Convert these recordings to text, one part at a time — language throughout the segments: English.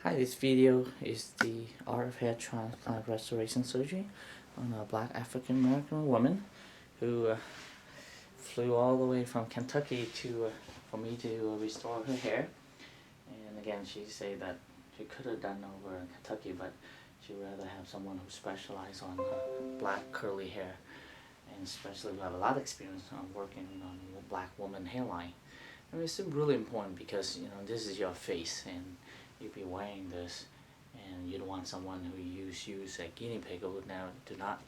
Hi, this video is the art of hair transplant restoration surgery on a black African American woman who flew all the way from Kentucky to for me to restore her hair. And again, she said that she could have done over in Kentucky, but she'd rather have someone who specializes on black curly hair, and especially who have a lot of experience on working on black woman hairline. I mean, it's really important because this is your face, and you'd be wearing this, and you don't want someone who use a guinea pig who now do not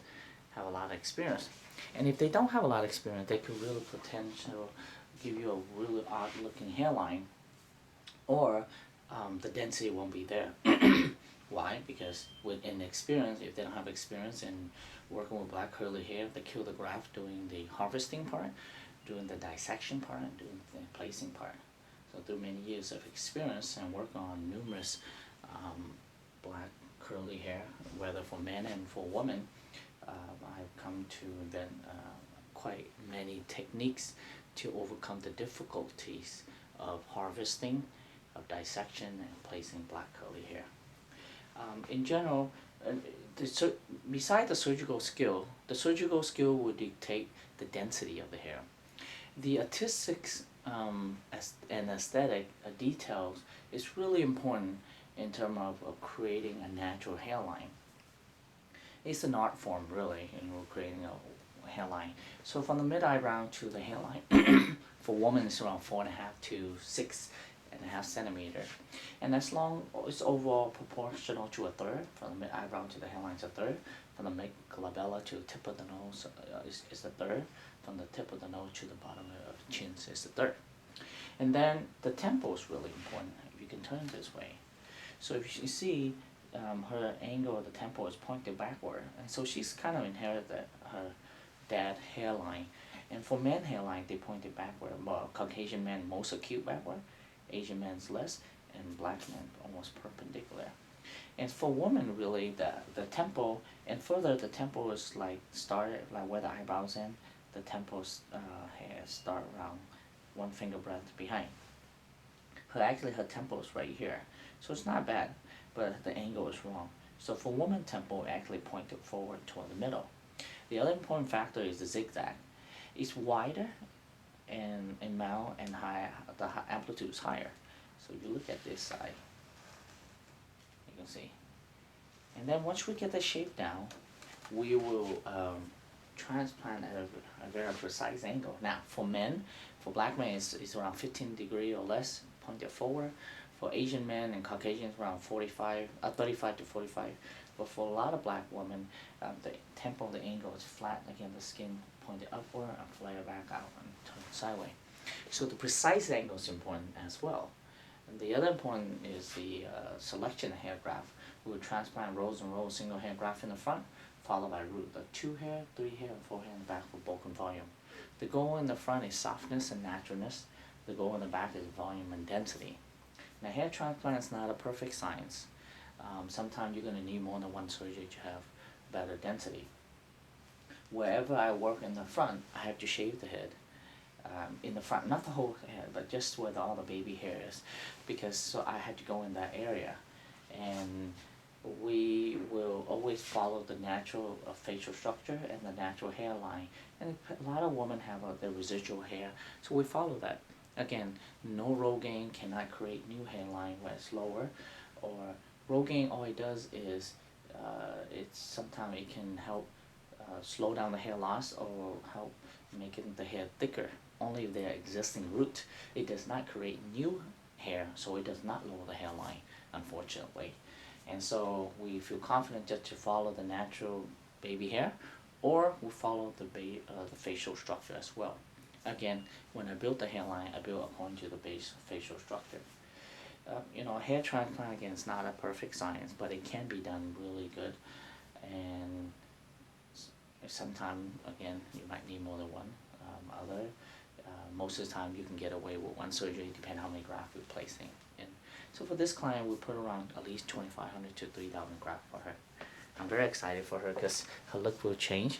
have a lot of experience. And if they don't have a lot of experience, they could really potentially give you a really odd looking hairline, or the density won't be there. Why? Because with inexperience, if they don't have experience in working with black curly hair, they kill the graft doing the harvesting part, doing the dissection part, and doing the placing part. So through many years of experience and work on numerous black curly hair, whether for men and for women, I've come to invent quite many techniques to overcome the difficulties of harvesting, of dissection, and placing black curly hair. In general, beside the surgical skill will dictate the density of the hair. The artistic and aesthetic details is really important in terms of creating a natural hairline. It's an art form, really, in creating a hairline. So from the mid eyebrow to the hairline, for women it's around 4.5 to 6.5 centimeters, and as long it's overall proportional to a third. From the mid eyebrow to the hairline is a third. From the mid glabella to the tip of the nose is a third. From the tip of the nose to the bottom of the chin is a third. And then the temple is really important. If you can turn this way, so if you see her angle of the temple is pointed backward, and so she's kind of inherited her dad's hairline. And for men hairline, they pointed backward. Well, Caucasian men most acute backward, Asian men's less, and black men almost perpendicular. And for women, really, the temple, and further the temple is like started like where the eyebrows end. The temple's hair start around 1 finger breadth behind. Her temple is right here, so it's not bad, but the angle is wrong. So for woman, temple actually pointed forward toward the middle. The other important factor is the zigzag. It's wider and in male and higher, the amplitude is higher. So if you look at this side, you can see. And then once we get the shape down, we will transplant at a very precise angle. Now for men, for black men it's around 15 degrees or less pointed forward. For Asian men and Caucasians around 35 to 45. But for a lot of black women, the temple, the angle is flat. Again, the skin pointed upward and flare back out and turn sideways. So the precise angle is important as well. And the other important is the selection of hair graft. We will transplant rows and rows single hair graft in the front, followed by root of 2 hair, 3 hair, and 4 hair in the back for bulk and volume. The goal in the front is softness and naturalness. The goal in the back is volume and density. Now, hair transplant is not a perfect science. Sometimes you're going to need more than one surgery to have better density. Wherever I work in the front, I have to shave the head. In the front, not the whole head, but just where all the baby hair is, because so I had to go in that area. And we will always follow the natural facial structure and the natural hairline. And a lot of women have their residual hair, so we follow that. Again, no Rogaine cannot create new hairline where it's lower, or Rogaine, all it does is sometimes it can help slow down the hair loss or help making the hair thicker. Only if they're existing root. It does not create new hair, so it does not lower the hairline, unfortunately. And so we feel confident just to follow the natural baby hair, or we follow the facial structure as well. Again, when I built the hairline, I built according to the base facial structure. Hair transplant, again, is not a perfect science, but it can be done really good. And sometimes, again, you might need more than one. Most of the time, you can get away with one surgery, depending on how many grafts we're placing in. So for this client, we put around at least 2,500 to 3,000 grafts for her. I'm very excited for her because her look will change.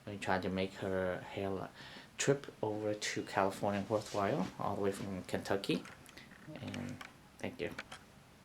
We try to make her hair trip over to California worthwhile, all the way from Kentucky. And thank you.